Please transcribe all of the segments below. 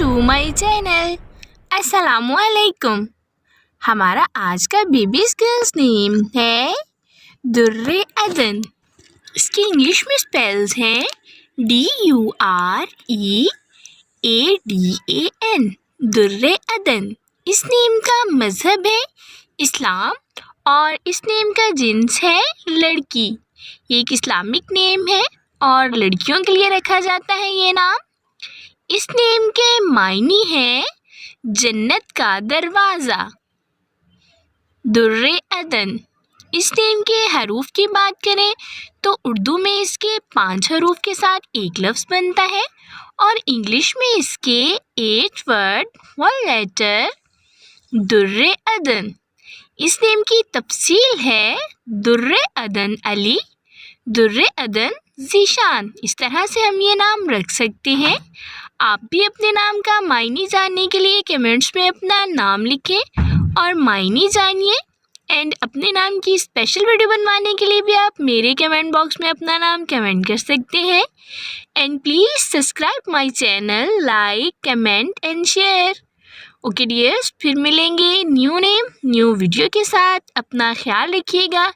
To my channel. السلام علیکم۔ ہمارا آج کا بیبیز گرلز نیم ہے درِ عدن۔ اس کی انگلش میں اسپیلز ہیں DUREADAN، درِ عدن۔ اس نیم کا مذہب ہے اسلام اور اس نیم کا جنس ہے لڑکی۔ یہ ایک اسلامک نیم ہے اور لڑکیوں کے لیے رکھا جاتا ہے یہ نام۔ اس نیم کے معنی ہے جنت کا دروازہ۔ درِ عدن۔ اس نیم کے حروف کی بات کریں تو اردو میں اس کے 5 حروف کے ساتھ ایک لفظ بنتا ہے اور انگلش میں اس کے 8 ورڈ 1 لیٹر درِ عدن۔ اس نیم کی تفصیل ہے درِ عدن علی، درِ عدن ذیشان۔ اس طرح سے ہم یہ نام رکھ سکتے ہیں۔ آپ بھی اپنے نام کا معنی جاننے کے لیے کمنٹس میں اپنا نام لکھیں اور معنی جانیے، اینڈ اپنے نام کی اسپیشل ویڈیو بنوانے کے لیے بھی آپ میرے کمنٹ باکس میں اپنا نام کمنٹ کر سکتے ہیں۔ And please subscribe my channel, like, comment and share. Okay dears, پھر ملیں گے نیو نیم نیو ویڈیو کے ساتھ۔ اپنا خیال رکھیے گا،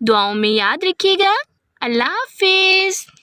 دعاؤں میں یاد رکھیے گا۔ اللہ حافظ۔